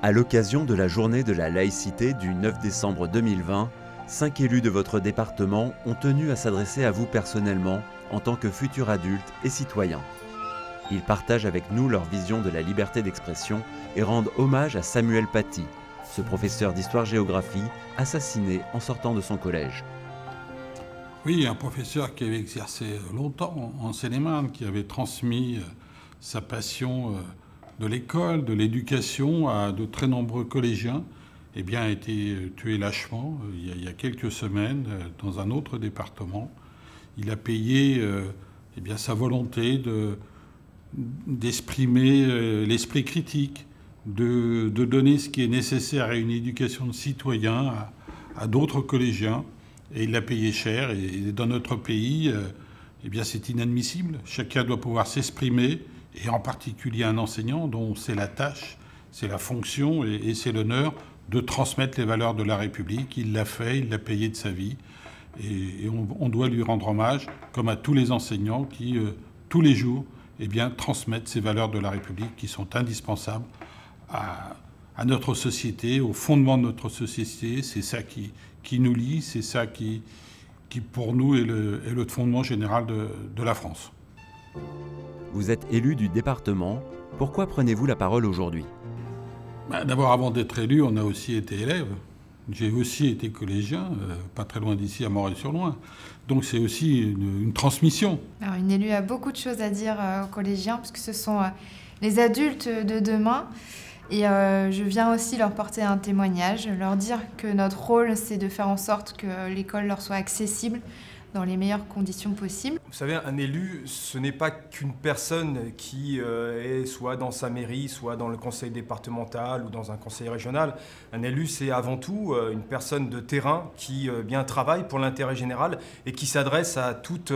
À l'occasion de la journée de la laïcité du 9 décembre 2020, 5 élus de votre département ont tenu à s'adresser à vous personnellement en tant que futurs adultes et citoyens. Ils partagent avec nous leur vision de la liberté d'expression et rendent hommage à Samuel Paty, ce professeur d'histoire-géographie assassiné en sortant de son collège. Oui, un professeur qui avait exercé longtemps en Seine-et-Marne, qui avait transmis sa passion de l'école, de l'éducation à de très nombreux collégiens, eh bien, a été tué lâchement il y a quelques semaines dans un autre département. Il a payé eh bien, sa volonté d'exprimer l'esprit critique, de donner ce qui est nécessaire à une éducation de citoyens, à d'autres collégiens. Et il l'a payé cher. Et dans notre pays, eh bien, c'est inadmissible. Chacun doit pouvoir s'exprimer, et en particulier un enseignant dont c'est la tâche, c'est la fonction et c'est l'honneur de transmettre les valeurs de la République. Il l'a fait, il l'a payé de sa vie. Et on doit lui rendre hommage, comme à tous les enseignants qui, tous les jours, eh bien, transmettent ces valeurs de la République qui sont indispensables à notre société, au fondement de notre société. C'est ça qui nous lie, c'est ça qui pour nous est le fondement général de la France. Vous êtes élu du département. Pourquoi prenez-vous la parole aujourd'hui ? D'abord, avant d'être élu, on a aussi été élève. J'ai aussi été collégien, pas très loin d'ici, à Morée-sur-Loing. Donc c'est aussi une transmission. Alors, une élue a beaucoup de choses à dire aux collégiens, parce que ce sont les adultes de demain. Et je viens aussi leur porter un témoignage, leur dire que notre rôle, c'est de faire en sorte que l'école leur soit accessible dans les meilleures conditions possibles. Vous savez, un élu, ce n'est pas qu'une personne qui est soit dans sa mairie, soit dans le conseil départemental ou dans un conseil régional. Un élu, c'est avant tout une personne de terrain qui bien travaille pour l'intérêt général et qui s'adresse à toutes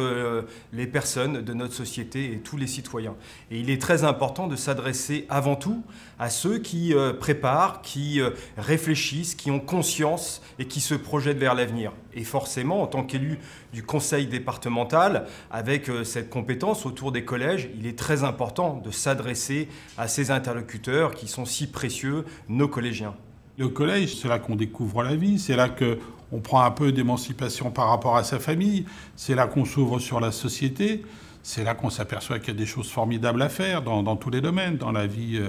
les personnes de notre société et tous les citoyens. Et il est très important de s'adresser avant tout à ceux qui préparent, qui réfléchissent, qui ont conscience et qui se projettent vers l'avenir. Et forcément, en tant qu'élu du conseil départemental, avec cette compétence autour des collèges, il est très important de s'adresser à ces interlocuteurs qui sont si précieux, nos collégiens. Le collège, c'est là qu'on découvre la vie, c'est là qu'on prend un peu d'émancipation par rapport à sa famille, c'est là qu'on s'ouvre sur la société, c'est là qu'on s'aperçoit qu'il y a des choses formidables à faire dans tous les domaines, dans la vie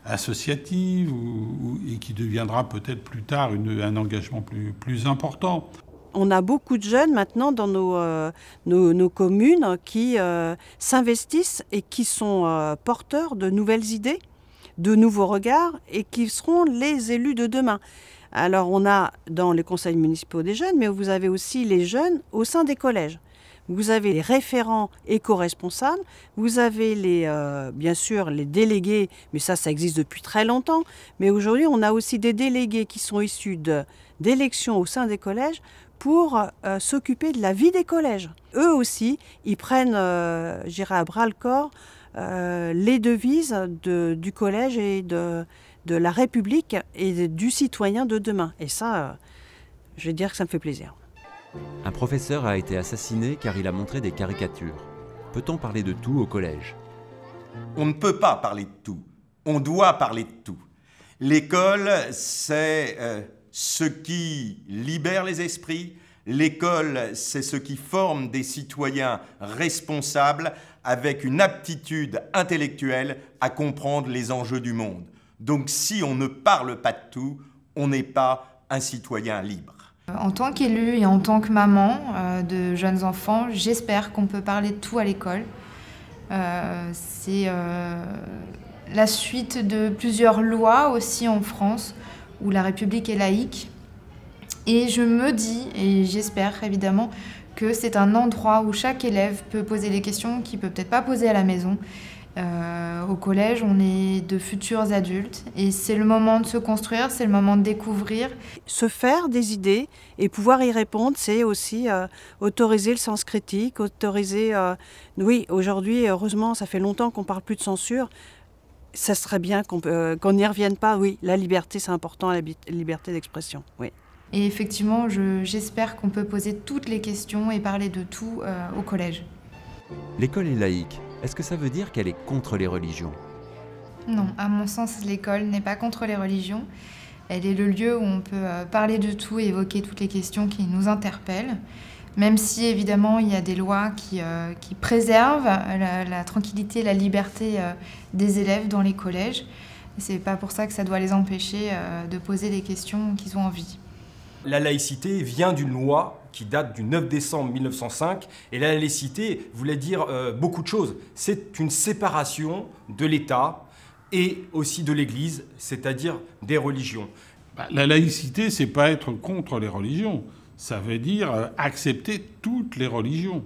associative et qui deviendra peut-être plus tard un engagement plus important. On a beaucoup de jeunes maintenant dans nos communes qui s'investissent et qui sont porteurs de nouvelles idées, de nouveaux regards et qui seront les élus de demain. Alors on a dans les conseils municipaux des jeunes, mais vous avez aussi les jeunes au sein des collèges. Vous avez les référents éco-responsables, vous avez bien sûr les délégués, mais ça existe depuis très longtemps. Mais aujourd'hui, on a aussi des délégués qui sont issus d'élections au sein des collèges pour s'occuper de la vie des collèges. Eux aussi, ils prennent, j'irai à bras-le-corps, les devises du collège et de la République et du citoyen de demain. Et ça, je vais dire que ça me fait plaisir. Un professeur a été assassiné car il a montré des caricatures. Peut-on parler de tout au collège ? On ne peut pas parler de tout. On doit parler de tout. L'école, c'est ce qui libère les esprits. L'école, c'est ce qui forme des citoyens responsables avec une aptitude intellectuelle à comprendre les enjeux du monde. Donc si on ne parle pas de tout, on n'est pas un citoyen libre. En tant qu'élue et en tant que maman de jeunes enfants, j'espère qu'on peut parler de tout à l'école. C'est la suite de plusieurs lois aussi en France où la République est laïque. Et je me dis, et j'espère évidemment, que c'est un endroit où chaque élève peut poser les questions qu'il ne peut peut-être pas poser à la maison. Au collège, on est de futurs adultes et c'est le moment de se construire, c'est le moment de découvrir. Se faire des idées et pouvoir y répondre, c'est aussi autoriser le sens critique, autoriser... Oui, aujourd'hui, heureusement, ça fait longtemps qu'on ne parle plus de censure. Ça serait bien qu'on n'y revienne pas. Oui, la liberté, c'est important, la liberté d'expression, oui. Et effectivement, j'espère qu'on peut poser toutes les questions et parler de tout au collège. L'école est laïque. Est-ce que ça veut dire qu'elle est contre les religions ? Non, à mon sens, l'école n'est pas contre les religions. Elle est le lieu où on peut parler de tout et évoquer toutes les questions qui nous interpellent, même si évidemment il y a des lois qui préservent la tranquillité et la liberté des élèves dans les collèges. C'est pas pour ça que ça doit les empêcher de poser les questions qu'ils ont envie. La laïcité vient d'une loi qui date du 9 décembre 1905. Et la laïcité voulait dire beaucoup de choses. C'est une séparation de l'État et aussi de l'Église, c'est-à-dire des religions. La laïcité, c'est pas être contre les religions. Ça veut dire accepter toutes les religions.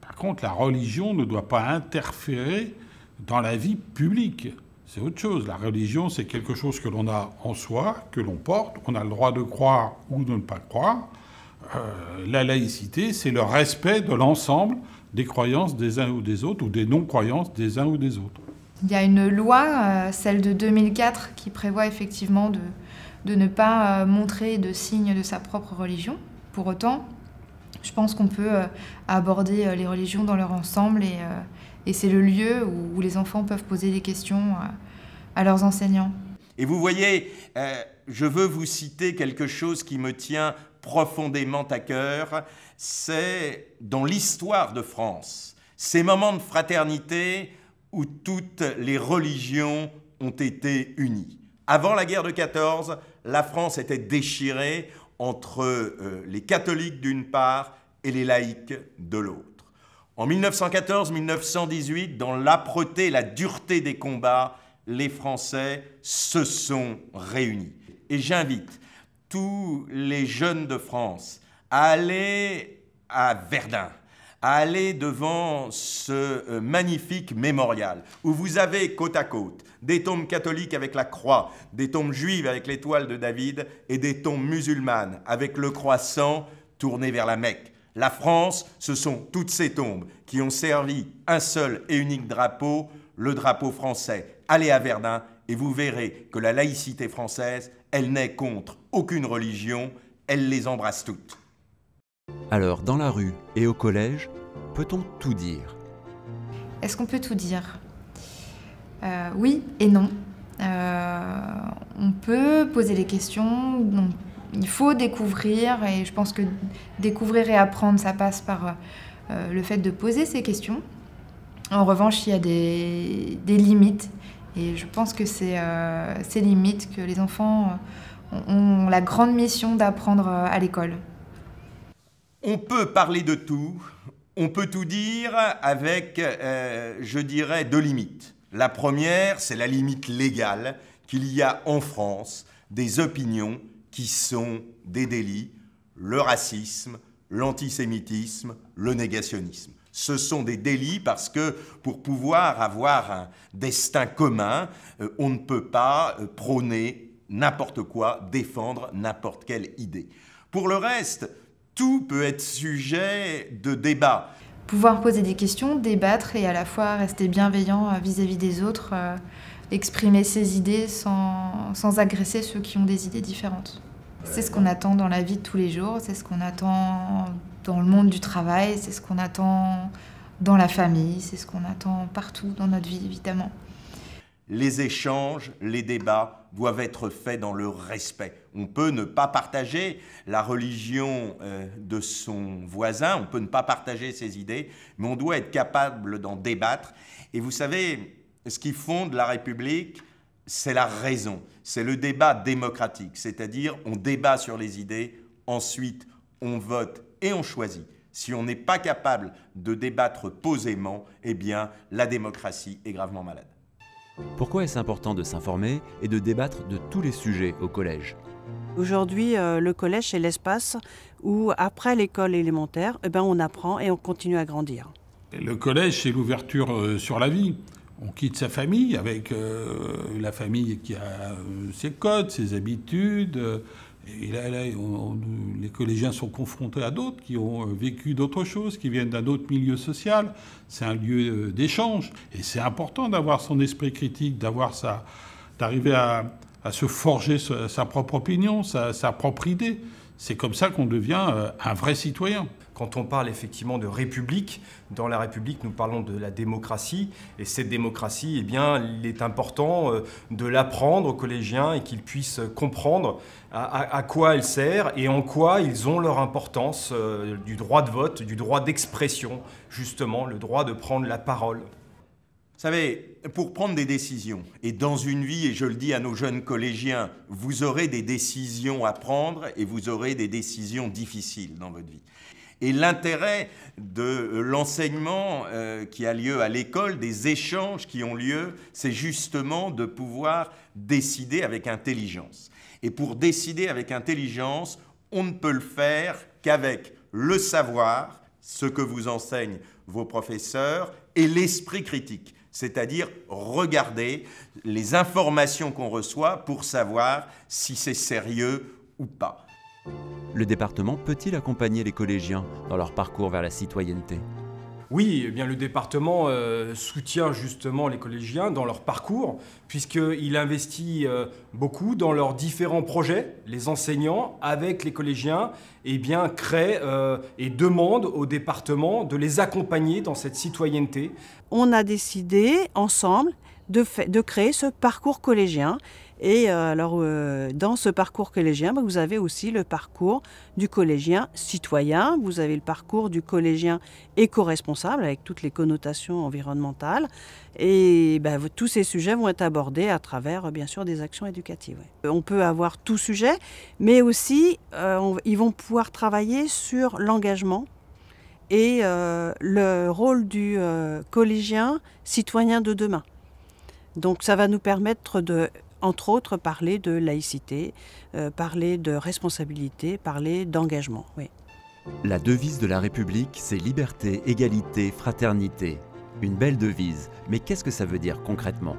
Par contre, la religion ne doit pas interférer dans la vie publique. C'est autre chose. La religion, c'est quelque chose que l'on a en soi, que l'on porte. On a le droit de croire ou de ne pas croire. La laïcité, c'est le respect de l'ensemble des croyances des uns ou des autres, ou des non-croyances des uns ou des autres. Il y a une loi, celle de 2004, qui prévoit effectivement de ne pas montrer de signes de sa propre religion. Pour autant, je pense qu'on peut aborder les religions dans leur ensemble et c'est le lieu où les enfants peuvent poser des questions à leurs enseignants. Et vous voyez, je veux vous citer quelque chose qui me tient profondément à cœur. C'est dans l'histoire de France, ces moments de fraternité où toutes les religions ont été unies. Avant la guerre de 14, la France était déchirée entre les catholiques d'une part et les laïcs de l'autre. En 1914-1918, dans l'âpreté, la dureté des combats, les Français se sont réunis. Et j'invite tous les jeunes de France à aller à Verdun, à aller devant ce magnifique mémorial où vous avez côte à côte des tombes catholiques avec la croix, des tombes juives avec l'étoile de David et des tombes musulmanes avec le croissant tourné vers la Mecque. La France, ce sont toutes ces tombes qui ont servi un seul et unique drapeau, le drapeau français. Allez à Verdun et vous verrez que la laïcité française, elle n'est contre aucune religion, elle les embrasse toutes. Alors, dans la rue et au collège, peut-on tout dire? Est-ce qu'on peut tout dire? Oui et non. On peut poser des questions, donc il faut découvrir, et je pense que découvrir et apprendre, ça passe par le fait de poser ces questions. En revanche, il y a des limites, et je pense que c'est ces limites que les enfants ont la grande mission d'apprendre à l'école. On peut parler de tout, on peut tout dire avec, je dirais, deux limites. La première, c'est la limite légale qu'il y a en France des opinions qui sont des délits, le racisme, l'antisémitisme, le négationnisme. Ce sont des délits parce que pour pouvoir avoir un destin commun, on ne peut pas prôner n'importe quoi, défendre n'importe quelle idée. Pour le reste, tout peut être sujet de débat. Pouvoir poser des questions, débattre et à la fois rester bienveillant vis-à-vis des autres, exprimer ses idées sans agresser ceux qui ont des idées différentes. C'est ce qu'on attend dans la vie de tous les jours, c'est ce qu'on attend dans le monde du travail, c'est ce qu'on attend dans la famille, c'est ce qu'on attend partout dans notre vie, évidemment. Les échanges, les débats doivent être faits dans le respect. On peut ne pas partager la religion de son voisin, on peut ne pas partager ses idées, mais on doit être capable d'en débattre. Et vous savez, ce qui fonde la République, c'est la raison, c'est le débat démocratique, c'est-à-dire on débat sur les idées, ensuite on vote et on choisit. Si on n'est pas capable de débattre posément, eh bien la démocratie est gravement malade. Pourquoi est-ce important de s'informer et de débattre de tous les sujets au collège? Aujourd'hui, le collège, c'est l'espace où, après l'école élémentaire, on apprend et on continue à grandir. Et le collège, c'est l'ouverture sur la vie. On quitte sa famille avec la famille qui a ses codes, ses habitudes. Et là les collégiens sont confrontés à d'autres qui ont vécu d'autres choses, qui viennent d'un autre milieu social. C'est un lieu d'échange. Et c'est important d'avoir son esprit critique, d'arriver à se forger sa propre opinion, sa propre idée. C'est comme ça qu'on devient un vrai citoyen. quand on parle effectivement de République, dans la République, nous parlons de la démocratie. Et cette démocratie, eh bien, il est important de l'apprendre aux collégiens et qu'ils puissent comprendre à quoi elle sert et en quoi ils ont leur importance du droit de vote, du droit d'expression, justement, le droit de prendre la parole. Vous savez, pour prendre des décisions, et dans une vie, et je le dis à nos jeunes collégiens, vous aurez des décisions à prendre et vous aurez des décisions difficiles dans votre vie. Et l'intérêt de l'enseignement qui a lieu à l'école, des échanges qui ont lieu, c'est justement de pouvoir décider avec intelligence. Et pour décider avec intelligence, on ne peut le faire qu'avec le savoir, ce que vous enseignent vos professeurs, et l'esprit critique. C'est-à-dire regarder les informations qu'on reçoit pour savoir si c'est sérieux ou pas. Le département peut-il accompagner les collégiens dans leur parcours vers la citoyenneté ? Oui, eh bien, le département soutient justement les collégiens dans leur parcours, puisqu'il investit beaucoup dans leurs différents projets. Les enseignants, avec les collégiens, eh bien, créent et demandent au département de les accompagner dans cette citoyenneté. On a décidé ensemble de créer ce parcours collégien. Et dans ce parcours collégien, vous avez aussi le parcours du collégien citoyen, vous avez le parcours du collégien éco-responsable avec toutes les connotations environnementales. Et tous ces sujets vont être abordés à travers, bien sûr, des actions éducatives. On peut avoir tout sujet, mais aussi, ils vont pouvoir travailler sur l'engagement et le rôle du collégien citoyen de demain. Donc ça va nous permettre de, entre autres, parler de laïcité, parler de responsabilité, parler d'engagement. Oui. La devise de la République, c'est liberté, égalité, fraternité. Une belle devise, mais qu'est-ce que ça veut dire concrètement ?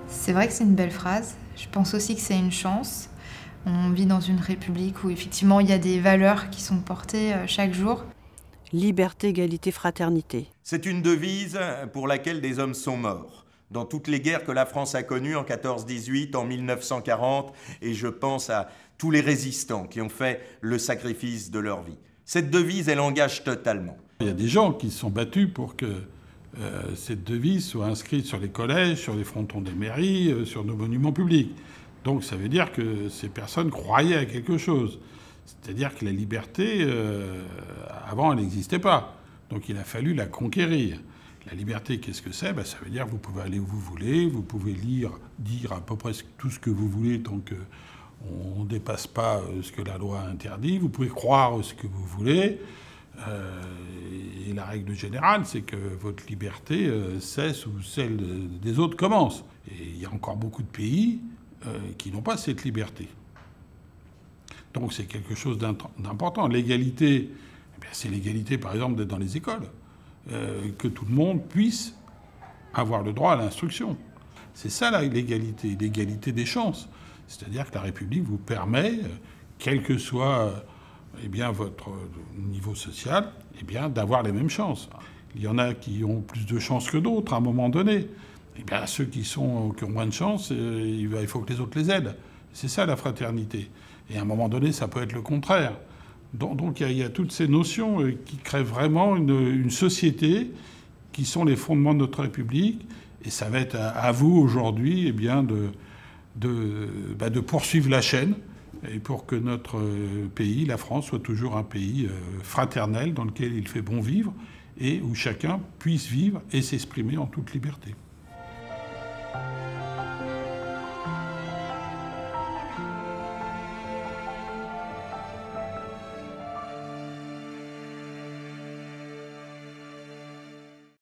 C'est vrai que c'est une belle phrase. Je pense aussi que c'est une chance. On vit dans une République où effectivement il y a des valeurs qui sont portées chaque jour. Liberté, égalité, fraternité. C'est une devise pour laquelle des hommes sont morts. Dans toutes les guerres que la France a connues en 14-18, en 1940, et je pense à tous les résistants qui ont fait le sacrifice de leur vie. Cette devise, elle engage totalement. Il y a des gens qui se sont battus pour que cette devise soit inscrite sur les collèges, sur les frontons des mairies, sur nos monuments publics. Donc ça veut dire que ces personnes croyaient à quelque chose. C'est-à-dire que la liberté, avant, elle n'existait pas. Donc il a fallu la conquérir. La liberté, qu'est-ce que c'est ? Ça veut dire que vous pouvez aller où vous voulez, vous pouvez dire à peu près tout ce que vous voulez tant qu'on ne dépasse pas ce que la loi interdit. Vous pouvez croire ce que vous voulez. Et la règle générale, c'est que votre liberté cesse où celle des autres commence. Et il y a encore beaucoup de pays qui n'ont pas cette liberté. Donc c'est quelque chose d'important. L'égalité, c'est l'égalité, par exemple, d'être dans les écoles. Que tout le monde puisse avoir le droit à l'instruction. C'est ça l'égalité, l'égalité des chances. C'est-à-dire que la République vous permet, quel que soit votre niveau social, d'avoir les mêmes chances. Il y en a qui ont plus de chances que d'autres à un moment donné. Ceux qui ont moins de chance, il faut que les autres les aident. C'est ça la fraternité. Et à un moment donné, ça peut être le contraire. Donc il y a toutes ces notions qui créent vraiment une société qui sont les fondements de notre République. Et ça va être à vous aujourd'hui de poursuivre la chaîne et pour que notre pays, la France, soit toujours un pays fraternel dans lequel il fait bon vivre et où chacun puisse vivre et s'exprimer en toute liberté.